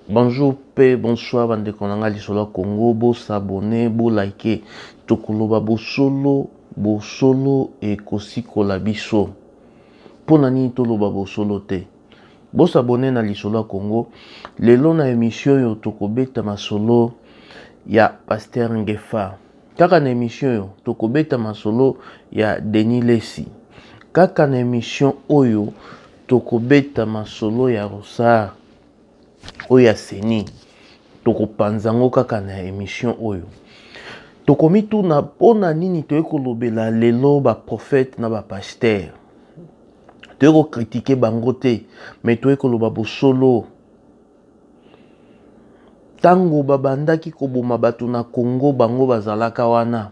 Bonjour, paix, bonsoir, bande konanga lisolo Congo, bo s'abonner, bo liker, tokoloba bo solo et kosi kolabiso. Pona nini toloba bo solo te. Bo s'abonner na lisolo Congo, lelo na émission yo tokobeta masolo ya Pasteur Ngefa. Kaka na émission yo tokobeta masolo ya Denis Lesi. Kaka na émission oyo tokobeta masolo ya Rosar. Oya seni tokopanzango kaka na émission oyo tokomitu na pona nini toyekolobela lelo ba prophète na ba pasteur toyeko critiquer bango te mais toyekoloba bosolo tango babandaki koboma bato na Congo bango bazalaka wana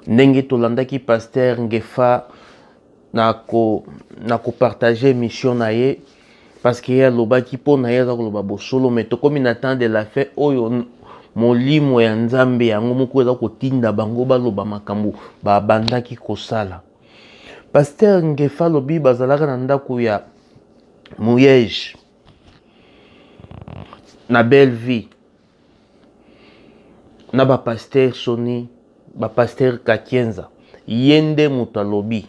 ndenge tolandaki Pasteur Ngefa na ko partager mission na ye parce que ya lobaki po na ya za koloba bosolo mais tokomi na temps de la fin oyo molimo ya Nzambe yango moko eza kotinda bango baloba makambo babandaki kosala. Pasteur Ngefa lobi bazalaka na ndako ya Mouyege na Belle Vie na ba pasteur Soni ba pasteur Kakienza yende mutalobi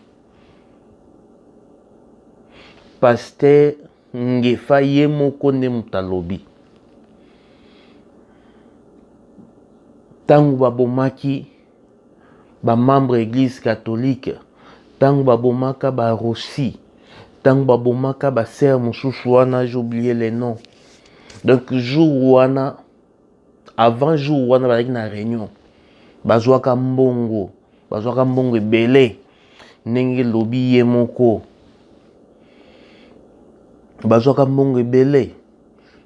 Pasteur Ngefa ye moko nde mutalobi tango babomaki ba membre église catholique tango babomaka ba Rossi tango babomaka ba sœur mosusu wana j'ai oublié les noms donc jour wana avant jour wana bazaki na réunion bazwaka mbongo ebele ndenge lobi ye moko bazwaka mbongo ebele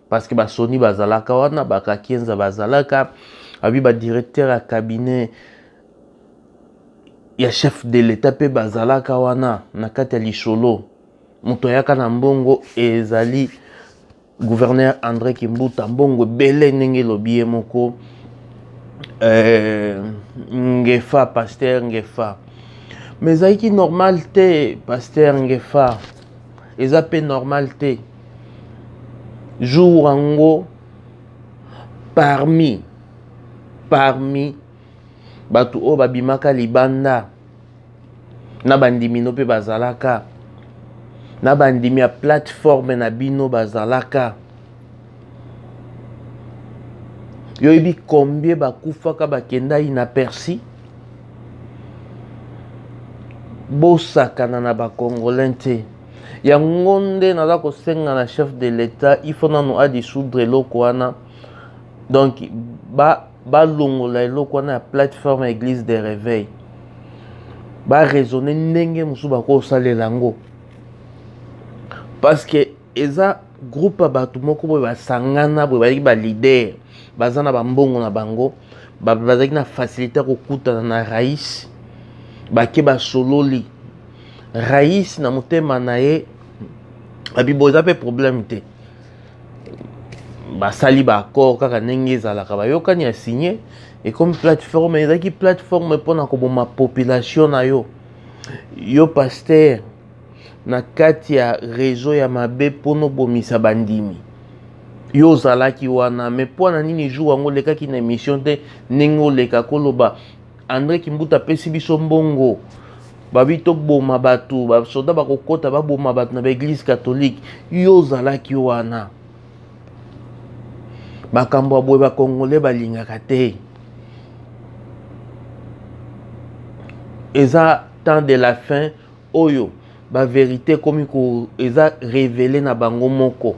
parce que basoni bazalaka wana bakakienza bazalaka abi ba directeur ya cabinet ya chef de l'état pe bazalaka wana na kati ya lisolo moto yaka na mbongo ezali gouverneur André Kimbuta mbongo ebele ndenge lobi ye moko Ngefa Pasteur Ngefa mais ezalaki normal te Pasteur Ngefa eza pe normal te jour ango parmi bato oyo babimaka libanda na bandimino pe bazalaka na bandimi ya plateforme na bino bazalaka yoyebi combien bakufaka bakenda inaperci bosakana na bakongolais te yango nde naza kosenga na chef de l'état il faut nano adissoudre eloko wana donc balongola eloko wana ya plateforme église de réveil baraisonne ndenge mosusu bakosalela yango parce que eza groupe ya bato moko boye basangana boye bazalaki balider baza na bambongo na bango bazalaki na facilité ya kokutana na rais bake basololi rais na motema na ye abibo eza pe problème te basali baaccord kaka ndenge ezalaka bayokani ya signé et comme plateforme ezalaki plateforme mpona koboma population na yo pasteur na kati ya réseau ya mabe mpona obomisa bandimi yo ozalaki wana mais mpona nini jour yango olekaki na émission te ndenge oleka koloba André Kimbuta apesi biso mbongo babi toboma bato basoda bakokota baboma bato na baeglise catholique yo ozalaki wana makambo ya boye bakongolais balingaka te eza temps de la fin oyo ba vérité komi ko eza révélé na bango moko.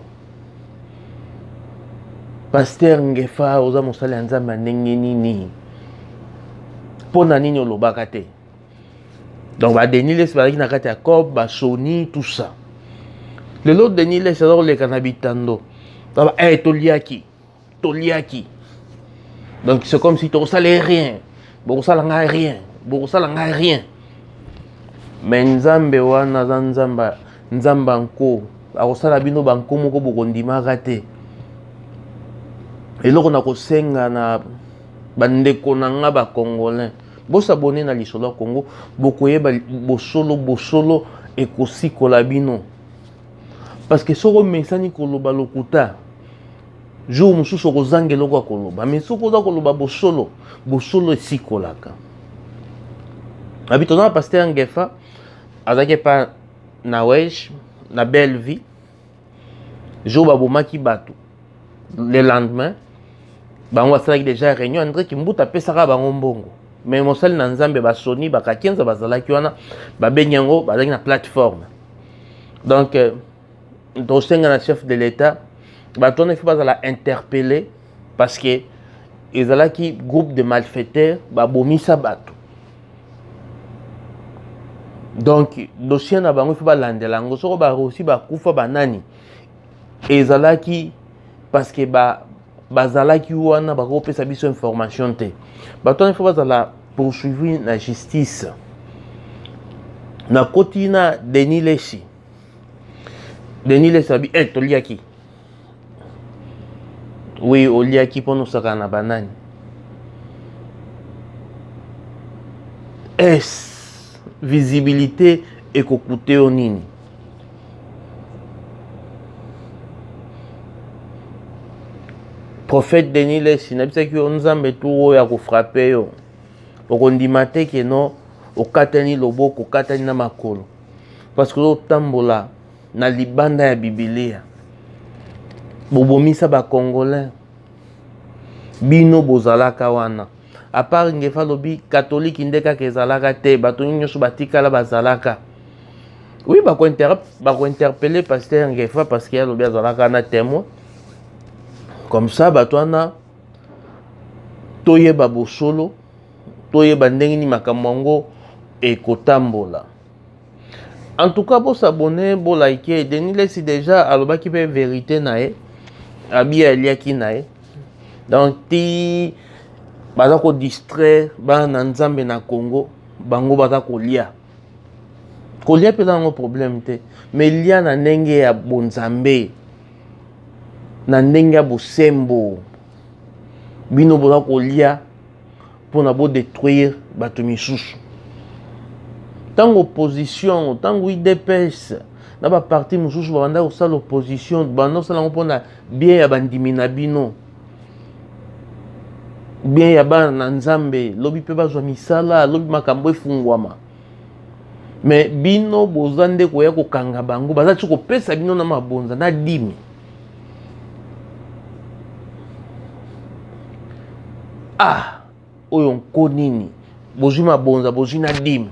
Pasteur Ngefa oza mosali ya Nzambe ndenge nini pona nini olobaka te donc ba Denis Lesi bazalaki na kati ya COP ba Soni tout ça lelo Denis Lesi aza koleka na bitando toliaki donc c'est comme si tokosala rien bokosalanga rien mais Nzambe wana za Nzambe nko akosala bino banko moko bokondimaka te eloko na kosenga na bandeko na nga bakongolais bosabone na lisolo ya Congo bokoyeba bosolo ekosikola bino parce que soko mesani koloba lokuta jour mosusu okozanga eloko ya koloba mais soki oza koloba bosolo bosolo esikolaka abi tozana paster Ngefa azalaki pa na wesh na belle vie jour babomaki bato le lendemain bango basalaki déjà réunion André Kimbuta apesaka bango mbongo mais mosali na nzambe basoni bakakenza bazalaki wana babengi yango bazalaki na plateforme donc tosenga na chef de l'état bato wana ifi bazala interpellé parce que ezalaki groupe de malfaiteurs babomisa bato donc dossier na bango ifi balandela yango soko bareussi bakufa banani ezalaki parce que bazalaki wana bakopesa biso information te bato wana ifi bazala poursuivi na justice na koti na Denis Lesi abi toliaki oui oliaki mpo nosaka na banani visibilité ekokute yo nini prophète Denis Lesi nabisaki yo nzambe tu oyo akofrape yo okondima te keno okatani loboko okatani na makolo parce que otambola na libanda ya Biblia bobomisa bakongolais bino bozalaka wana à part Ngefa lobi catholique nde kaka ezalaka te bato nyonso batikala bazalaka oui bako-interpeller pasteur Ngefa parce que alobi azalaka na témoin comme ça bato wana toyeba bosolo toyeba ndenge ni makambo yango ekotambola. En tout cas, pour s'abonner, pour liker, Denis Lesi déjà alobaki pe vérité nae, abi aliaki nae. Donc ti baza ko distraire ba na nzambe na Congo, bango baza ko lia. Ko lia pe na problème te, mais lia na ndenge ya bonzambe. Na ndenge ya bosembo. Bino boza ko lia pour na bo détruire bato misusu. Tant opposition, tant UDPS, na ba parti mususu banda osala l'opposition, banda osala ngopona bien ya bandimi na bino. Bien ya ba na nzambe, lobi pe bazwa misala, lobi makambo efungwama. Mais bino bozande koya kokanga bango, baza tiko pesa bino na mabonza na dimi. Ah, oyo nkonini, bozwi mabonza, bozwi na dimi.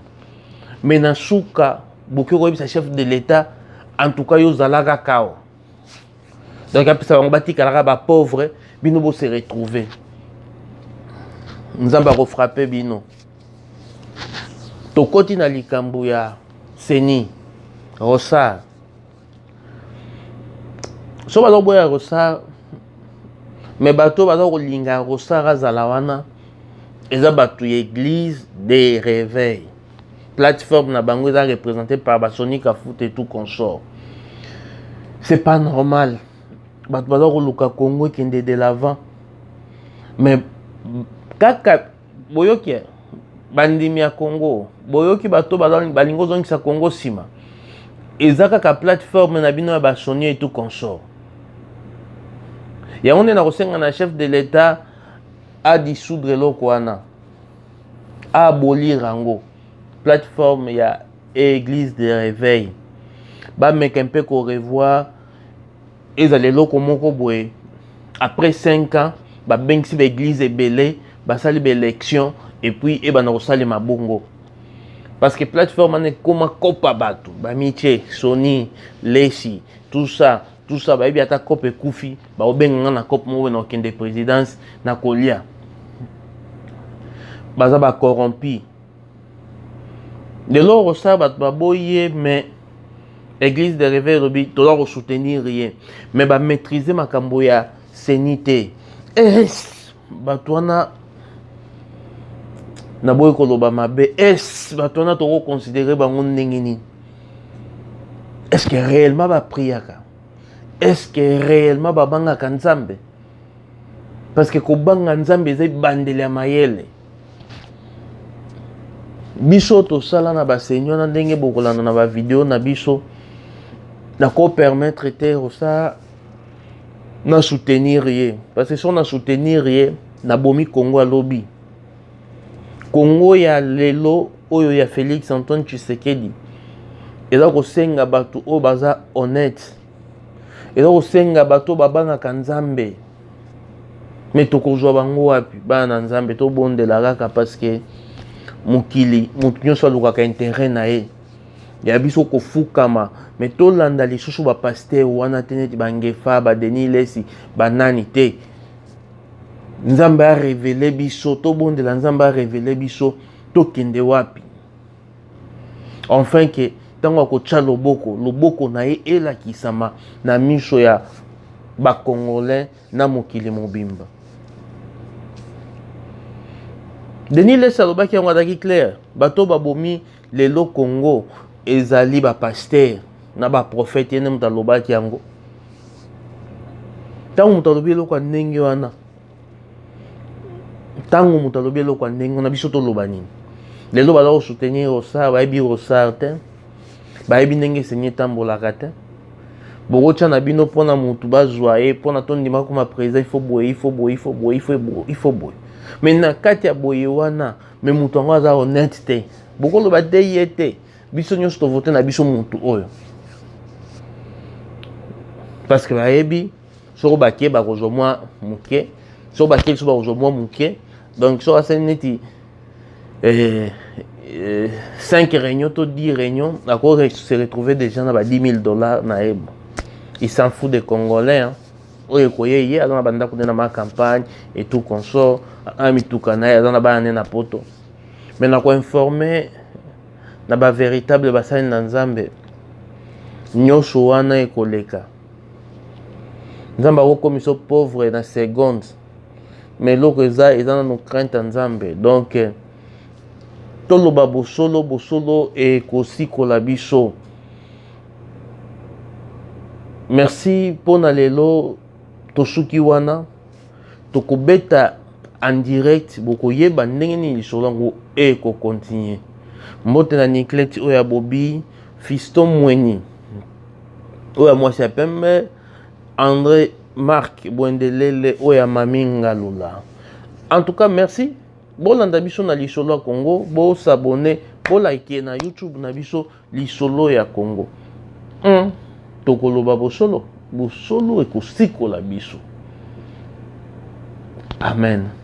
Mais na souka boki koyebisa chef de l'état en tout cas yo zalaka kao donc apesa bango batikalaka ba pauvre bino bo se retrouver nzamba ko frapper bino tokoti na likambo ya Seni Rosa so bazo boya Rosa mais bato bazo kolinga Rosa razala wana eza bato ya église des réveils plateforme na bango est représentée par Basonic Foot et tout consort. C'est pas normal. Bato luka Congo qui est de l'avant. Mais kaka boyoki bandimi ya Congo, boyoki bato balingo zongi sa Congo sima. Ezaka ka plateforme na bino ya Basoni et tout consort. Ya on est na kosenga na chef de l'état a dissoudre lokwana. A abolir rango. Plateforme il y a église de réveil ba mec un peu qu'on revoit ils allaient là comment boé après 5 ans ba ben si l'église est belé ba sali élection et puis et ba na sali mabongo parce que plateforme est comme copa bato ba miche Sony Lesi tout ça ba bi ata cope kufi ba obenga na cope mo na okende présidence na kolia baza ba corrompu. De l'or ça bat baboye mais église de réveil robi to doit soutenir rien mais ba maîtriser makambo ya sénité batwana na boy ko loba mabe batwana to considérer bango ndenge nini est-ce que réellement ba priaka est-ce que réellement ba banga kanzambe parce que ko banga nzambe zai bandele ya mayele biso to sala na ba seigneur na ndenge bokolanda na ba vidéo na biso D'accord, permettre te ça na soutenir ye parce que si on a soutenir ye na bomi Congo à lobby Congo ya lelo oyo ya Félix Antoine Tshisekedi eza kosenga bato oyo baza honnête eza kosenga bato babangaka Nzambe mais tokozwa bango wapi bana na Nzambe tobondela kaka parce que mokili moto nyonso alukaka intérêt na ye ya biso kofukama mais tolanda lisusu bapaster wana te neti bangefa badeni lesi banani te Nzambe a révélé biso tobondela Nzambe a révélé biso tokende wapi enfin que ntango akotya loboko na ye elakisama na miso ya bakongolais na mokili mobimba. Denis Lesi alobaki yango azalaki clair bato babomi lelo Congo ezali bapaster na baprofete ye nde moto alobaki yango ntango moto alobi eloko ya ndenge wana ntango moto alobi eloko ya ndenge wana biso toloba nini lelo baza kosoutenir Rosar bayebi Rosar te bayebi ndenge esengi etambolaka te bokotya na bino mpona motu bazwa ye mpona tondima koma président ifo boye mais na kati ya boye wana mais moto yango aza honnête te bokoloba te ye te biso nyonso tovote na biso motu oyo parce que bayebi soko bakie bakozwa mwa moke soko bakie biso bakozwa mwa moke donc soko asali neti 5 réunions to 10 réunions ako se retrouver déjà na ba $10,000 na ebo il s'en fout des Congolais hein oyo koye ye azana banda ko na ma campagne et tout consort amituka na azana bana na poto mais na ko informer na ba véritable basali na Nzambe nyosho wana ekoleka Nzambe akokomisa pauvre na seconde mais loko eza na no crainte Nzambe donc toloba bosolo ekosikola biso. Merci pona lelo tosuki wana tokobeta en direct bokoyeba ndenge nini lisolo yango ekokontinue mbote na Nikleti oyo ya Bobi Fiston Mweni oyo ya mwasi ya pembe André Marc Bwendelele oyo ya Mami Ngalula. En tout cas merci bolanda biso na lisolo ya Congo bo s'abonner bo like na YouTube na biso lisolo ya Congo tokoloba bosolo ekosikola biso. Amen.